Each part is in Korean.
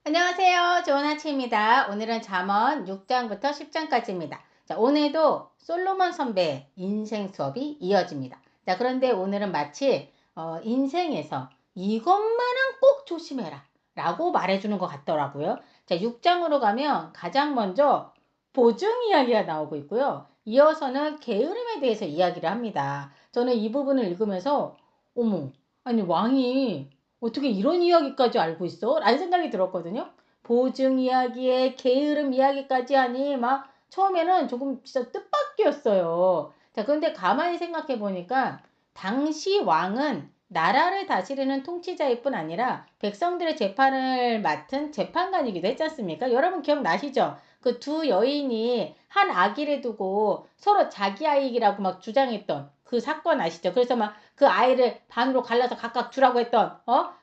안녕하세요. 좋은 아침입니다. 오늘은 잠언 6장부터 10장까지입니다. 자, 오늘도 솔로몬 선배의 인생 수업이 이어집니다. 자, 그런데 오늘은 마치 인생에서 이것만은 꼭 조심해라 라고 말해주는 것 같더라고요. 자, 6장으로 가면 가장 먼저 보증 이야기가 나오고 있고요. 이어서는 게으름에 대해서 이야기를 합니다. 저는 이 부분을 읽으면서 어머, 아니 왕이 어떻게 이런 이야기까지 알고 있어? 라는 생각이 들었거든요. 보증 이야기에 게으름 이야기까지 하니 막 처음에는 조금 진짜 뜻밖이었어요. 자, 그런데 가만히 생각해 보니까 당시 왕은 나라를 다스리는 통치자일 뿐 아니라 백성들의 재판을 맡은 재판관이기도 했지 않습니까? 여러분 기억나시죠? 그 두 여인이 한 아기를 두고 서로 자기 아이라고 막 주장했던 그 사건 아시죠? 그래서 막 그 아이를 반으로 갈라서 각각 주라고 했던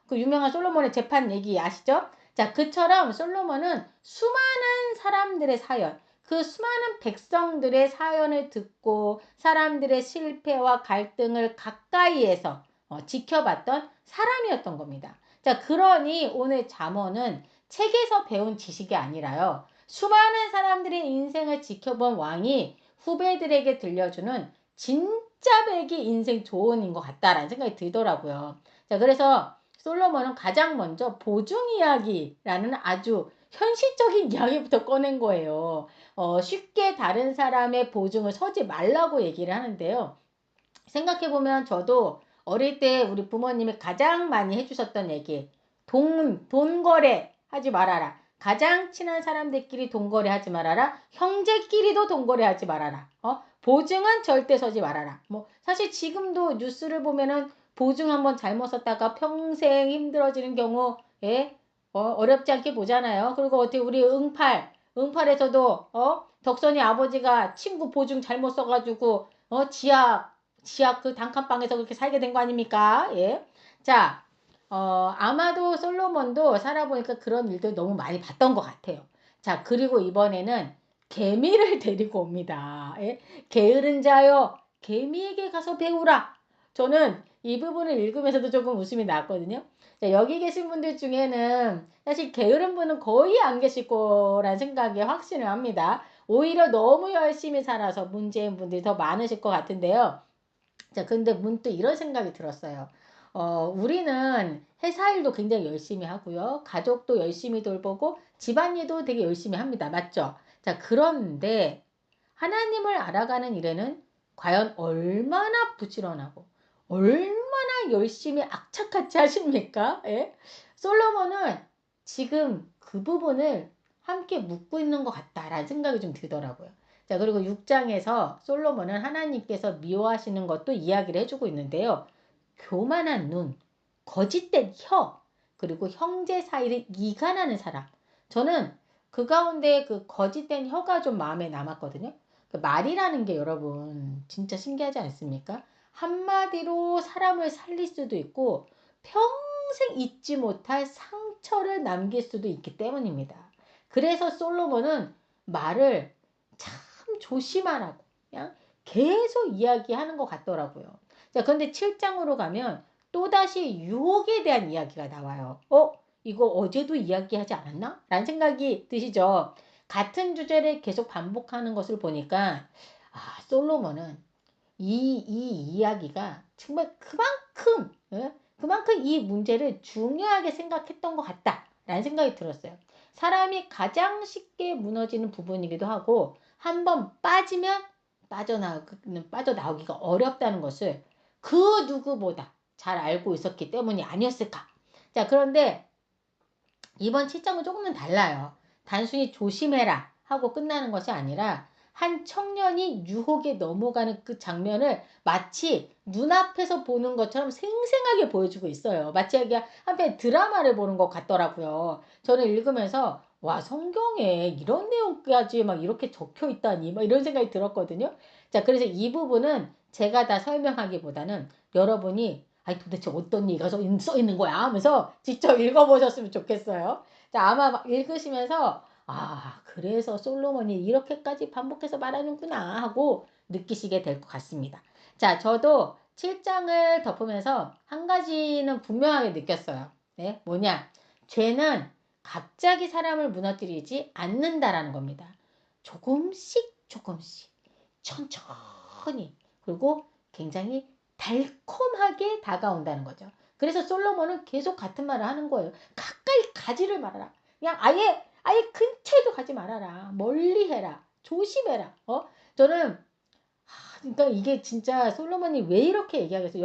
그 유명한 솔로몬의 재판 얘기 아시죠? 자, 그처럼 솔로몬은 수많은 사람들의 사연, 그 수많은 백성들의 사연을 듣고 사람들의 실패와 갈등을 가까이에서 지켜봤던 사람이었던 겁니다. 자, 그러니 오늘 잠언은 책에서 배운 지식이 아니라요. 수많은 사람들의 인생을 지켜본 왕이 후배들에게 들려주는 진짜 배기 인생 조언인 것 같다라는 생각이 들더라고요. 자, 그래서 솔로몬은 가장 먼저 보증 이야기라는 아주 현실적인 이야기부터 꺼낸 거예요. 쉽게 다른 사람의 보증을 서지 말라고 얘기를 하는데요. 생각해보면 저도 어릴 때 우리 부모님이 가장 많이 해주셨던 얘기. 돈 거래 하지 말아라. 가장 친한 사람들끼리 돈 거래 하지 말아라. 형제끼리도 돈 거래 하지 말아라. 보증은 절대 서지 말아라. 뭐, 사실 지금도 뉴스를 보면은 보증 한번 잘못 썼다가 평생 힘들어지는 경우에, 어렵지 않게 보잖아요. 그리고 어떻게 우리 응팔에서도, 덕선이 아버지가 친구 보증 잘못 써가지고, 지하 그 단칸방에서 그렇게 살게 된 거 아닙니까? 예. 자, 아마도 솔로몬도 살아보니까 그런 일들 너무 많이 봤던 것 같아요. 자, 그리고 이번에는 개미를 데리고 옵니다. 예? 게으른 자여, 개미에게 가서 배우라. 저는 이 부분을 읽으면서도 조금 웃음이 났거든요. 자, 여기 계신 분들 중에는 사실 게으른 분은 거의 안 계실 거란 생각에 확신을 합니다. 오히려 너무 열심히 살아서 문제인 분들이 더 많으실 것 같은데요. 자, 근데 문득 이런 생각이 들었어요. 우리는 회사 일도 굉장히 열심히 하고요. 가족도 열심히 돌보고 집안일도 되게 열심히 합니다. 맞죠? 자, 그런데 하나님을 알아가는 일에는 과연 얼마나 부지런하고 얼마나 열심히 악착같이 하십니까? 예? 솔로몬은 지금 그 부분을 함께 묻고 있는 것 같다라는 생각이 좀 들더라고요. 자, 그리고 6장에서 솔로몬은 하나님께서 미워하시는 것도 이야기를 해주고 있는데요. 교만한 눈, 거짓된 혀, 그리고 형제 사이를 이간하는 사람. 저는 그 가운데 그 거짓된 혀가 좀 마음에 남았거든요. 그 말이라는 게 여러분 진짜 신기하지 않습니까? 한마디로 사람을 살릴 수도 있고 평생 잊지 못할 상처를 남길 수도 있기 때문입니다. 그래서 솔로몬은 말을 참 조심하라고 그냥 계속 이야기하는 것 같더라고요. 자, 그런데 7장으로 가면 또다시 유혹에 대한 이야기가 나와요. 이거 어제도 이야기하지 않았나? 라는 생각이 드시죠? 같은 주제를 계속 반복하는 것을 보니까 솔로몬은 이 이야기가 정말 그만큼 그만큼 이 문제를 중요하게 생각했던 것 같다라는 생각이 들었어요. 사람이 가장 쉽게 무너지는 부분이기도 하고 한번 빠지면 빠져나오기가 어렵다는 것을 그 누구보다 잘 알고 있었기 때문이 아니었을까. 자, 그런데 이번 7장은 조금은 달라요. 단순히 조심해라 하고 끝나는 것이 아니라 한 청년이 유혹에 넘어가는 그 장면을 마치 눈앞에서 보는 것처럼 생생하게 보여주고 있어요. 마치 이게 한편 드라마를 보는 것 같더라고요. 저는 읽으면서 와, 성경에 이런 내용까지 막 이렇게 적혀 있다니 막 이런 생각이 들었거든요. 자, 그래서 이 부분은 제가 다 설명하기보다는 여러분이 아니 도대체 어떤 얘기가 써 있는 거야 하면서 직접 읽어보셨으면 좋겠어요. 자, 아마 막 읽으시면서 그래서 솔로몬이 이렇게까지 반복해서 말하는구나 하고 느끼시게 될 것 같습니다. 자, 저도 7장을 덮으면서 한 가지는 분명하게 느꼈어요. 네, 뭐냐? 죄는 갑자기 사람을 무너뜨리지 않는다라는 겁니다. 조금씩 조금씩 천천히 그리고 굉장히 달콤하게 다가온다는 거죠. 그래서 솔로몬은 계속 같은 말을 하는 거예요. 가까이 가지를 말아라. 그냥 아예 근처에도 가지 말아라. 멀리 해라. 조심해라. 저는 그러니까 이게 진짜 솔로몬이 왜 이렇게 얘기하겠어요?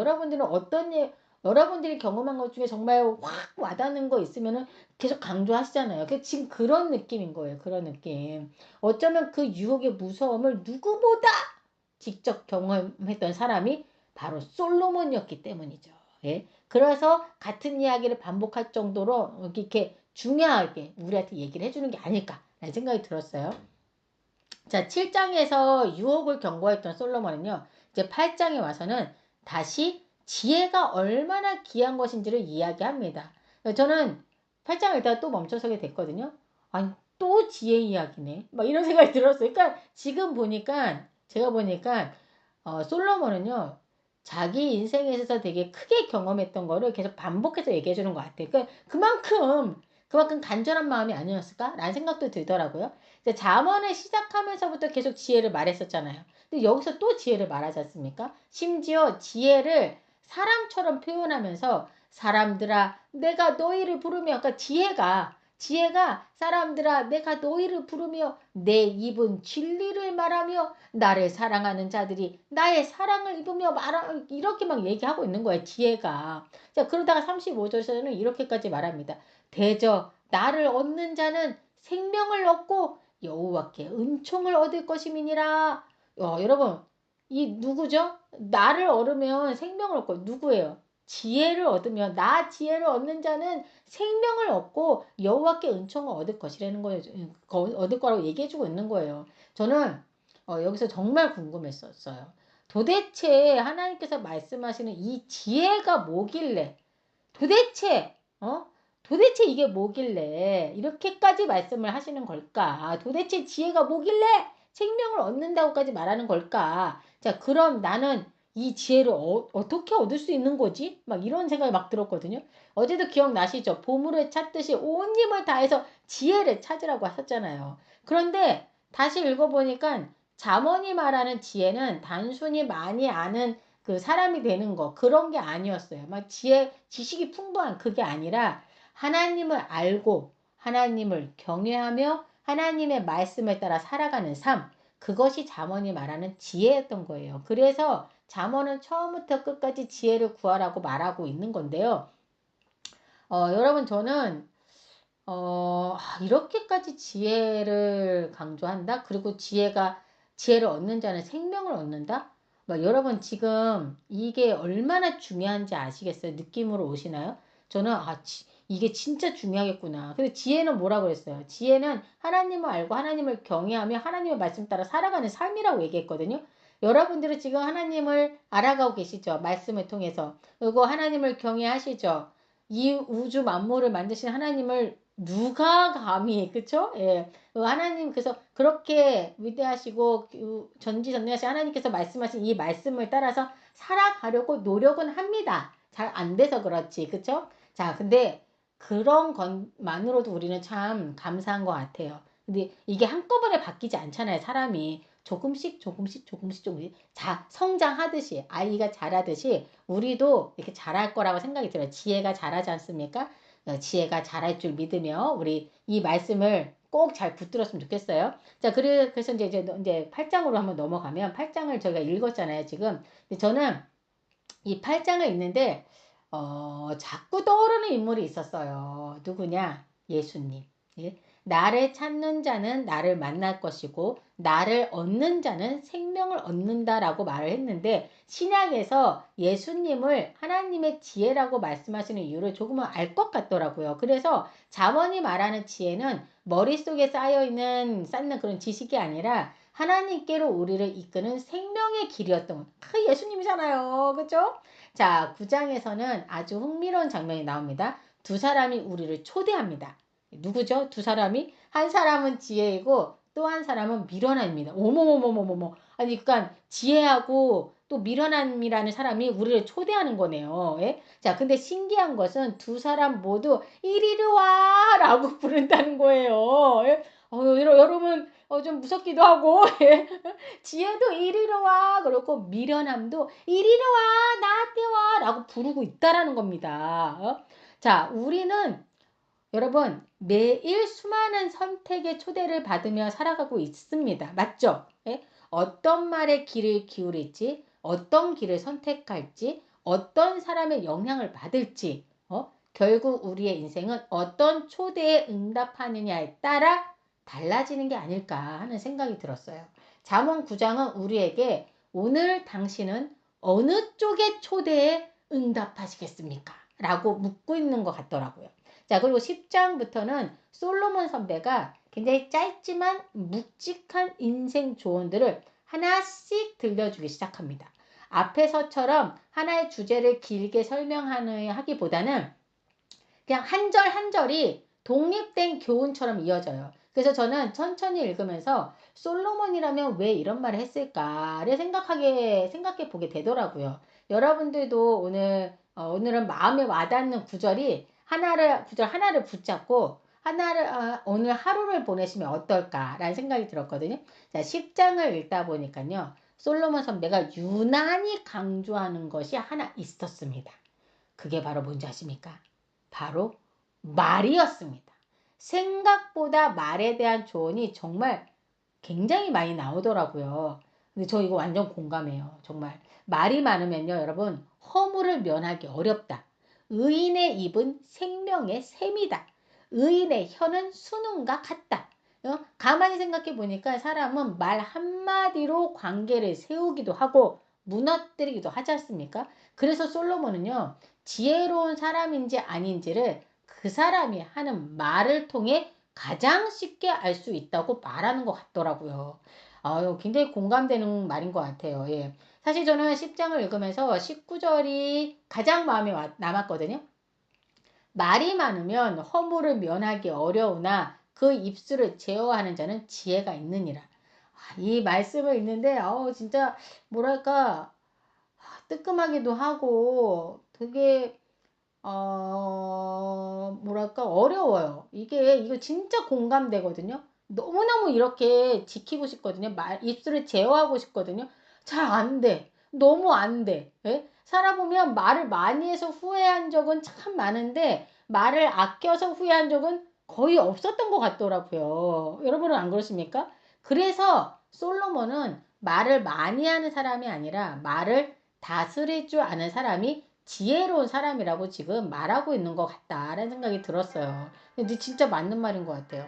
여러분들이 경험한 것 중에 정말 확 와닿는 거 있으면은 계속 강조하시잖아요. 지금 그런 느낌인 거예요. 그런 느낌. 어쩌면 그 유혹의 무서움을 누구보다 직접 경험했던 사람이 바로 솔로몬이었기 때문이죠. 예. 그래서 같은 이야기를 반복할 정도로 이렇게 중요하게 우리한테 얘기를 해주는 게 아닐까라는 생각이 들었어요. 자, 7장에서 유혹을 경고했던 솔로몬은요, 이제 8장에 와서는 다시 지혜가 얼마나 귀한 것인지를 이야기합니다. 저는 8장을 일단 또 멈춰서게 됐거든요. 아니, 또 지혜 이야기네. 막 이런 생각이 들었어요. 그러니까 지금 보니까, 제가 보니까, 솔로몬은요, 자기 인생에 있어서 되게 크게 경험했던 거를 계속 반복해서 얘기해 주는 것 같아요. 그러니까 그만큼 간절한 마음이 아니었을까라는 생각도 들더라고요. 잠언을 시작하면서부터 계속 지혜를 말했었잖아요. 근데 여기서 또 지혜를 말하지 않습니까? 심지어 지혜를 사람처럼 표현하면서 사람들아 내가 너희를 부르며 그러니까 지혜가 사람들아 내가 너희를 부르며 내 입은 진리를 말하며 나를 사랑하는 자들이 나의 사랑을 입으며 이렇게 막 얘기하고 있는 거예요. 지혜가. 자, 그러다가 35절에서는 이렇게까지 말합니다. 대저 나를 얻는 자는 생명을 얻고 여호와께 은총을 얻을 것임이니라. 여러분 이 누구죠? 나를 얻으면 생명을 얻고 누구예요? 지혜를 얻으면 나 지혜를 얻는 자는 생명을 얻고 여호와께 은총을 얻을 것이라는 거예요. 얻을 거라고 얘기해주고 있는 거예요. 저는 여기서 정말 궁금했었어요. 도대체 하나님께서 말씀하시는 이 지혜가 뭐길래 도대체 도대체 이게 뭐길래 이렇게까지 말씀을 하시는 걸까? 도대체 지혜가 뭐길래 생명을 얻는다고까지 말하는 걸까? 자, 그럼 나는 이 지혜를 어떻게 얻을 수 있는 거지? 막 이런 생각이 막 들었거든요. 어제도 기억나시죠? 보물을 찾듯이 온 힘을 다해서 지혜를 찾으라고 하셨잖아요. 그런데 다시 읽어보니까 잠언이 말하는 지혜는 단순히 많이 아는 그 사람이 되는 거 그런 게 아니었어요. 막 지식이 풍부한 그게 아니라 하나님을 알고 하나님을 경외하며 하나님의 말씀을 따라 살아가는 삶 그것이 잠언이 말하는 지혜였던 거예요. 그래서 잠언은 처음부터 끝까지 지혜를 구하라고 말하고 있는 건데요. 여러분 저는 이렇게까지 지혜를 강조한다? 그리고 지혜를 얻는 자는 생명을 얻는다? 여러분 지금 이게 얼마나 중요한지 아시겠어요? 느낌으로 오시나요? 저는 이게 진짜 중요하겠구나. 근데 지혜는 뭐라고 그랬어요? 지혜는 하나님을 알고 하나님을 경외하며 하나님의 말씀 따라 살아가는 삶이라고 얘기했거든요. 여러분들은 지금 하나님을 알아가고 계시죠? 말씀을 통해서. 그리고 하나님을 경외하시죠? 이 우주 만물을 만드신 하나님을 누가 감히 그쵸? 예. 하나님 그래서 그렇게 위대하시고 전지전능하신 하나님께서 말씀하신 이 말씀을 따라서 살아가려고 노력은 합니다. 잘 안 돼서 그렇지. 그쵸? 자, 근데 그런 것만으로도 우리는 참 감사한 것 같아요. 근데 이게 한꺼번에 바뀌지 않잖아요. 사람이 조금씩 성장하듯이 아이가 자라듯이 우리도 이렇게 자랄 거라고 생각이 들어요. 지혜가 자라지 않습니까? 지혜가 자랄 줄 믿으며 우리 이 말씀을 꼭 잘 붙들었으면 좋겠어요. 자, 그래서 이제 8장으로 한번 넘어가면 8장을 저희가 읽었잖아요, 지금. 근데 저는 이 8장을 읽는데 자꾸 떠오르는 인물이 있었어요. 누구냐? 예수님. 예? 나를 찾는 자는 나를 만날 것이고 나를 얻는 자는 생명을 얻는다라고 말을 했는데 신약에서 예수님을 하나님의 지혜라고 말씀하시는 이유를 조금은 알 것 같더라고요. 그래서 잠언이 말하는 지혜는 머릿속에 쌓는 그런 지식이 아니라 하나님께로 우리를 이끄는 생명의 길이었던 그 예수님이잖아요. 그죠? 자, 9장에서는 아주 흥미로운 장면이 나옵니다. 두 사람이 우리를 초대합니다. 누구죠? 두 사람이? 한 사람은 지혜이고 또 한 사람은 미련함입니다. 어머머머머머머. 아니, 그러니까 지혜하고 또 미련함이라는 사람이 우리를 초대하는 거네요. 예? 자, 근데 신기한 것은 두 사람 모두 이리로 와! 라고 부른다는 거예요. 예? 여러분, 좀 무섭기도 하고, 예? 지혜도 이리로 와! 그렇고, 미련함도 이리로 와! 나한테 와! 라고 부르고 있다라는 겁니다. 자, 우리는 여러분, 매일 수많은 선택의 초대를 받으며 살아가고 있습니다. 맞죠? 예? 어떤 말에 귀를 기울일지, 어떤 길을 선택할지, 어떤 사람의 영향을 받을지, 결국 우리의 인생은 어떤 초대에 응답하느냐에 따라 달라지는 게 아닐까 하는 생각이 들었어요. 잠언 9장은 우리에게 오늘 당신은 어느 쪽의 초대에 응답하시겠습니까? 라고 묻고 있는 것 같더라고요. 자, 그리고 10장부터는 솔로몬 선배가 굉장히 짧지만 묵직한 인생 조언들을 하나씩 들려주기 시작합니다. 앞에서처럼 하나의 주제를 길게 설명하기보다는 그냥 한 절 한 절이 독립된 교훈처럼 이어져요. 그래서 저는 천천히 읽으면서 솔로몬이라면 왜 이런 말을 했을까를 생각해 보게 되더라고요. 여러분들도 오늘은 마음에 와닿는 구절 하나를 붙잡고 오늘 하루를 보내시면 어떨까라는 생각이 들었거든요. 자, 10장을 읽다 보니까요. 솔로몬 선배가 유난히 강조하는 것이 하나 있었습니다. 그게 바로 뭔지 아십니까? 바로 말이었습니다. 생각보다 말에 대한 조언이 정말 굉장히 많이 나오더라고요. 근데 저 이거 완전 공감해요. 정말. 말이 많으면요, 여러분, 허물을 면하기 어렵다. 의인의 입은 생명의 샘이다. 의인의 혀는 수능과 같다. 가만히 생각해 보니까 사람은 말 한마디로 관계를 세우기도 하고 무너뜨리기도 하지 않습니까? 그래서 솔로몬은요, 지혜로운 사람인지 아닌지를 그 사람이 하는 말을 통해 가장 쉽게 알 수 있다고 말하는 것 같더라고요. 굉장히 공감되는 말인 것 같아요. 예. 사실 저는 10장을 읽으면서 19절이 가장 마음에 남았거든요. 말이 많으면 허물을 면하기 어려우나 그 입술을 제어하는 자는 지혜가 있느니라. 이 말씀을 읽는데 진짜 뭐랄까 뜨끔하기도 하고 되게 뭐랄까 어려워요. 이거 진짜 공감되거든요. 너무너무 이렇게 지키고 싶거든요. 입술을 제어하고 싶거든요. 잘 안 돼. 너무 안 돼. 예? 살아보면 말을 많이 해서 후회한 적은 참 많은데 말을 아껴서 후회한 적은 거의 없었던 것 같더라고요. 여러분은 안 그러십니까? 그래서 솔로몬은 말을 많이 하는 사람이 아니라 말을 다스릴 줄 아는 사람이 지혜로운 사람이라고 지금 말하고 있는 것 같다라는 생각이 들었어요. 근데 진짜 맞는 말인 것 같아요.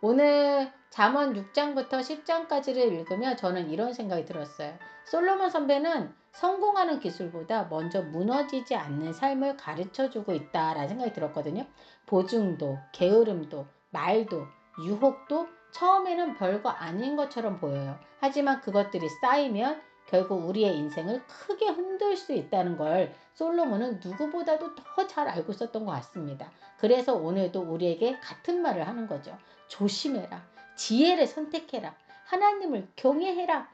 오늘 잠언 6장부터 10장까지를 읽으며 저는 이런 생각이 들었어요. 솔로몬 선배는 성공하는 기술보다 먼저 무너지지 않는 삶을 가르쳐주고 있다라는 생각이 들었거든요. 보증도, 게으름도, 말도, 유혹도 처음에는 별거 아닌 것처럼 보여요. 하지만 그것들이 쌓이면 결국 우리의 인생을 크게 흔들 수 있다는 걸 솔로몬은 누구보다도 더 잘 알고 있었던 것 같습니다. 그래서 오늘도 우리에게 같은 말을 하는 거죠. 조심해라. 지혜를 선택해라. 하나님을 경외해라.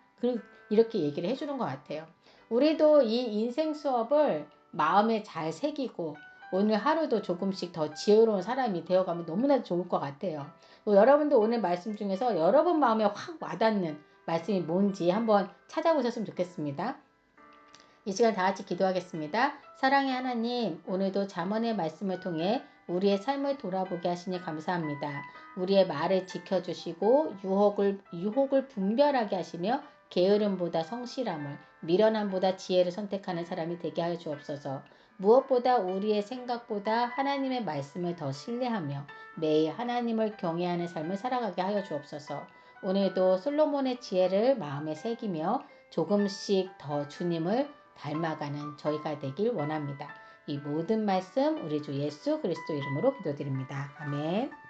이렇게 얘기를 해주는 것 같아요. 우리도 이 인생 수업을 마음에 잘 새기고 오늘 하루도 조금씩 더 지혜로운 사람이 되어가면 너무나 좋을 것 같아요. 여러분도 오늘 말씀 중에서 여러분 마음에 확 와닿는 말씀이 뭔지 한번 찾아보셨으면 좋겠습니다. 이 시간 다 같이 기도하겠습니다. 사랑의 하나님, 오늘도 잠언의 말씀을 통해 우리의 삶을 돌아보게 하시니 감사합니다. 우리의 말을 지켜주시고 유혹을 분별하게 하시며 게으름보다 성실함을, 미련함보다 지혜를 선택하는 사람이 되게 하여 주옵소서. 무엇보다 우리의 생각보다 하나님의 말씀을 더 신뢰하며 매일 하나님을 경외하는 삶을 살아가게 하여 주옵소서. 오늘도 솔로몬의 지혜를 마음에 새기며 조금씩 더 주님을 닮아가는 저희가 되길 원합니다. 이 모든 말씀 우리 주 예수 그리스도 이름으로 기도드립니다. 아멘.